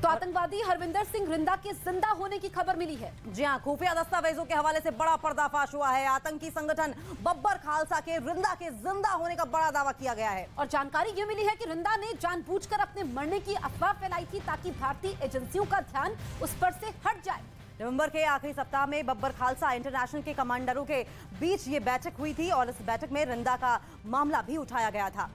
तो आतंकवादी हरविंदर सिंह रिंदा के जिंदा होने की खबर मिली है। जी हां, खुफिया दस्तावेजों के हवाले से बड़ा पर्दाफाश हुआ है। आतंकी संगठन बब्बर खालसा के रिंदा के जिंदा होने का बड़ा दावा किया गया है और जानकारी ये मिली है कि रिंदा ने जानबूझकर अपने मरने की अफवाह फैलाई थी ताकि भारतीय एजेंसियों का ध्यान उस पर से हट जाए। नवंबर के आखिरी सप्ताह में बब्बर खालसा इंटरनेशनल के कमांडरों के बीच ये बैठक हुई थी और इस बैठक में रिंदा का मामला भी उठाया गया था।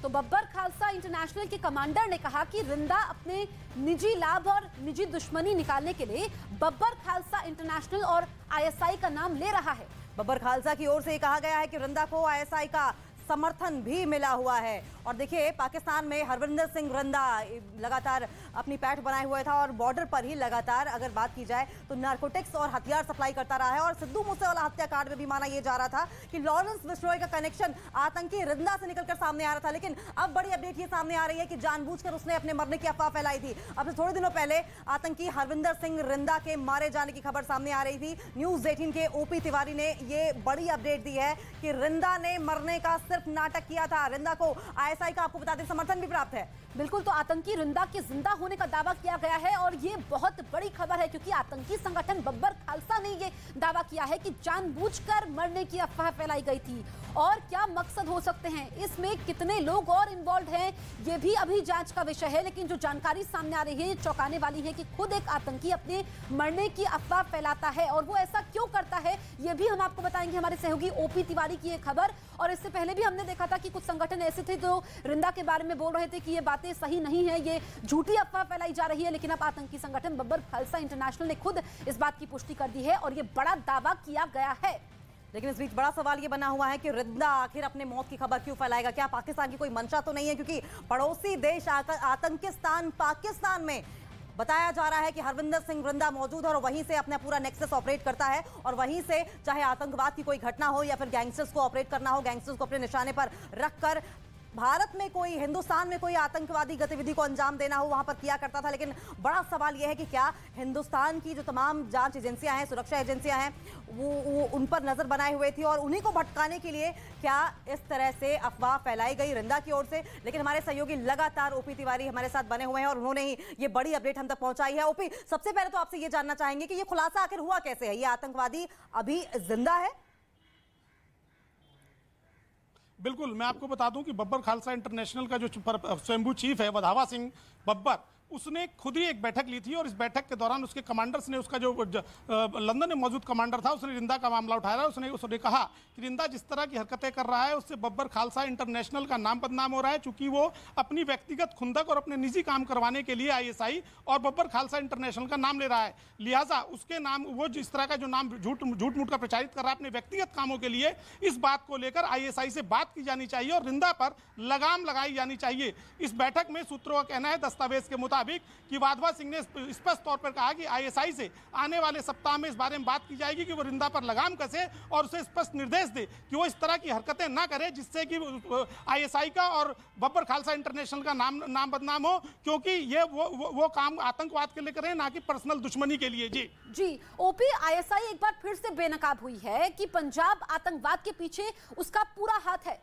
तो बब्बर खालसा इंटरनेशनल के कमांडर ने कहा कि रिंदा अपने निजी लाभ और निजी दुश्मनी निकालने के लिए बब्बर खालसा इंटरनेशनल और आईएसआई का नाम ले रहा है। बब्बर खालसा की ओर से कहा गया है कि रिंदा को आईएसआई का समर्थन भी मिला हुआ है। और देखिए, पाकिस्तान में हरविंदर सिंह रिंदा लगातार अपनी पैठ बनाए हुए था और बॉर्डर पर ही लगातार अगर बात की जाए तो नारकोटिक्स और हथियार सप्लाई करता रहा है। और सिद्धू मूसेवाला हत्याकांड में भी माना यह जा रहा था कि लॉरेंस बिश्नोई का कनेक्शन आतंकी रिंदा से निकलकर सामने आ रहा था, लेकिन अब बड़ी अपडेट ये सामने आ रही है कि जानबूझकर उसने अपने मरने की अफवाह फैलाई थी। अब थोड़े दिनों पहले आतंकी हरविंदर सिंह रिंदा के मारे जाने की खबर सामने आ रही थी। न्यूज़ 18 के ओपी तिवारी ने ये बड़ी अपडेट दी है कि रिंदा ने मरने का सिर्फ नाटक किया था। रिंदा को आईएसआई का, आपको बता दें, समर्थन भी प्राप्त है। बिल्कुल, तो आतंकी रिंदा के जिंदा होने का दावा किया गया है और ये बहुत बड़ी खबर है क्योंकि आतंकी संगठन बब्बर खालसा ने ये दावा किया है कि जानबूझकर मरने की अफवाह फैलाई गई थी। और क्या मकसद हो सकते हैं, इसमें कितने लोग और इन्वॉल्व हैं, ये भी अभी जांच का विषय है। लेकिन जो जानकारी सामने आ रही है ये चौंकाने वाली है कि खुद एक आतंकी अपने मरने की अफवाह फैलाता है और वो ऐसा क्यों करता है ये भी हम आपको बताएंगे हमारे सहयोगी ओपी तिवारी की ये खबर। और इससे पहले भी हमने देखा था कि कुछ संगठन ऐसे थे जो रिंदा के बारे में बोल रहे थे कि ये बातें सही नहीं है, ये झूठी अफवाह फैलाई जा रही है। लेकिन अब आतंकी संगठन बब्बर खालसा इंटरनेशनल ने खुद इस बात की पुष्टि कर दी है और ये बड़ा दावा किया गया है। लेकिन इस बीच बड़ा सवाल ये बना हुआ है कि रिंदा आखिर अपने मौत की खबर क्यों फैलाएगा? क्या पाकिस्तान की कोई मंशा तो नहीं है? क्योंकि पड़ोसी देश आतंकिस्तान पाकिस्तान में बताया जा रहा है कि हरविंदर सिंह रिंदा मौजूद है और वहीं से अपना पूरा नेक्सस ऑपरेट करता है और वहीं से चाहे आतंकवाद की कोई घटना हो या फिर गैंगस्टर्स को ऑपरेट करना हो, गैंगस्टर्स को अपने निशाने पर रखकर भारत में कोई, हिंदुस्तान में कोई आतंकवादी गतिविधि को अंजाम देना हो, वहां पर किया करता था। लेकिन बड़ा सवाल यह है कि क्या हिंदुस्तान की जो तमाम जांच एजेंसियां हैं, सुरक्षा एजेंसियां हैं, वो उन पर नजर बनाए हुए थी और उन्हीं को भटकाने के लिए क्या इस तरह से अफवाह फैलाई गई रिंदा की ओर से? लेकिन हमारे सहयोगी लगातार ओपी तिवारी हमारे साथ बने हुए हैं और उन्होंने ही ये बड़ी अपडेट हम तक पहुंचाई है। ओपी, सबसे पहले तो आपसे ये जानना चाहेंगे कि ये खुलासा आखिर हुआ कैसे है? ये आतंकवादी अभी जिंदा है? बिल्कुल, मैं आपको बता दूं कि बब्बर खालसा इंटरनेशनल का जो स्वयंभू चीफ है वधावा सिंह बब्बर, उसने खुद ही एक बैठक ली थी और इस बैठक के दौरान उसके कमांडर्स ने, उसका जो लंदन में मौजूद कमांडर था, उसने रिंदा का मामला उठाया। उसने कहा कि रिंदा जिस तरह की हरकतें कर रहा है उससे बब्बर खालसा इंटरनेशनल का नाम बदनाम हो रहा है, चूंकि वो अपनी व्यक्तिगत खुंदक और अपने निजी काम करवाने के लिए आईएसआई और बब्बर खालसा इंटरनेशनल का नाम ले रहा है। लिहाजा उसके नाम, वो जिस तरह का जो नाम झूठ मूठ का प्रचारित कर रहा है अपने व्यक्तिगत कामों के लिए, इस बात को लेकर आईएसआई से बात की जानी चाहिए और रिंदा पर लगाम लगाई जानी चाहिए। इस बैठक में सूत्रों का कहना है, दस्तावेज के मुताबिक, कि वधावा सिंह ने स्पष्ट तौर पर कहा कि आईएसआई से आने वाले सप्ताह में इस बारे में बात की जाएगी कि वो रिंदा पर लगाम कसे और उसे स्पष्ट निर्देश दे कि वो इस तरह की हरकतें ना करे जिससे कि आईएसआई का और बब्बर खालसा इंटरनेशनल का नाम बदनाम हो, क्योंकि ये वो काम आतंकवाद के लिए करें, ना कि पर्सनल दुश्मनी के लिए। जी ओपी, आईएसआई एक बार फिर से बेनकाब हुई है कि पंजाब आतंकवाद के पीछे उसका पूरा हाथ है।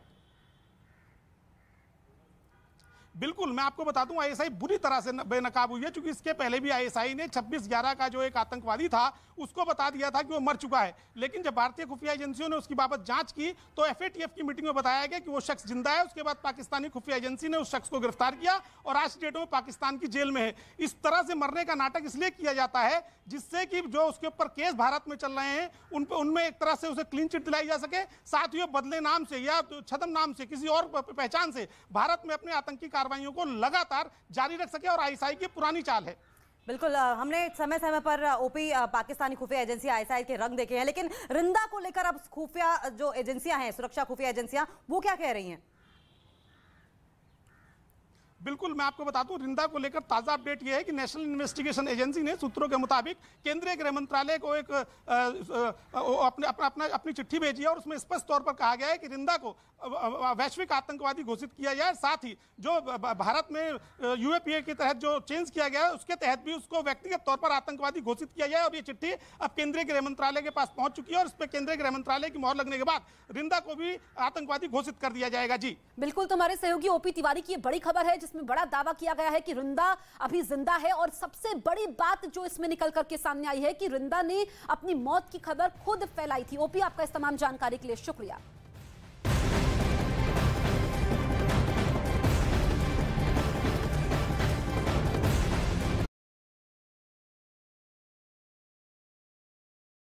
बिल्कुल, मैं आपको बता दूं, आईएसआई बुरी तरह से बेनकाब हुई है, क्योंकि इसके पहले भी आईएसआई ने 26/11 का जो एक आतंकवादी था उसको बता दिया था कि वो मर चुका है। लेकिन जब भारतीय खुफिया एजेंसियों ने उसकी बाबत जांच की तो एफएटीएफ की मीटिंग में बताया गया कि वो शख्स जिंदा है। उसके बाद पाकिस्तानी खुफिया एजेंसी ने उस शख्स को गिरफ्तार किया और आज डेट में पाकिस्तान की जेल में है। इस तरह से मरने का नाटक इसलिए किया जाता है जिससे कि जो उसके ऊपर केस भारत में चल रहे हैं उनमें एक तरह से उसे क्लीन चिट दिलाई जा सके, साथ ही बदले नाम से या छद्म नाम से किसी और पहचान से भारत में अपने आतंकी कार्रवाइयों को लगातार जारी रख सके, और आईएसआई की पुरानी चाल है। बिल्कुल, हमने समय समय पर ओपी पाकिस्तानी खुफिया एजेंसी आईएसआई के रंग देखे हैं, लेकिन रिंदा को लेकर अब खुफिया जो एजेंसियां हैं, सुरक्षा खुफिया एजेंसियां, वो क्या कह रही हैं? बिल्कुल, मैं आपको बता दूं, रिंदा को लेकर ताजा अपडेट यह है कि नेशनल इन्वेस्टिगेशन एजेंसी ने सूत्रों के मुताबिक केंद्रीय गृह मंत्रालय को एक अपनी चिट्ठी भेजी है और उसमें स्पष्ट तौर पर कहा गया है कि रिंदा को वैश्विक आतंकवादी घोषित किया जाए। साथ ही जो भारत में यूएपीए के तहत जो चेंज किया गया है उसके तहत भी उसको व्यक्तिगत तौर पर आतंकवादी घोषित किया जाए। और ये चिट्ठी अब केंद्रीय गृह मंत्रालय के पास पहुंच चुकी है और इस पर केंद्रीय गृह मंत्रालय की मोहर लगने के बाद रिंदा को भी आतंकवादी घोषित कर दिया जाएगा। जी बिल्कुल, तो हमारे सहयोगी ओपी तिवारी की बड़ी खबर है जिसमें जिसमें बड़ा दावा किया गया है कि रिंदा अभी जिंदा है। और सबसे बड़ी बात जो इसमें निकल करके सामने आई है कि रिंदा ने अपनी मौत की खबर खुद फैलाई थी। ओपी, आपका इस तमाम जानकारी के लिए शुक्रिया।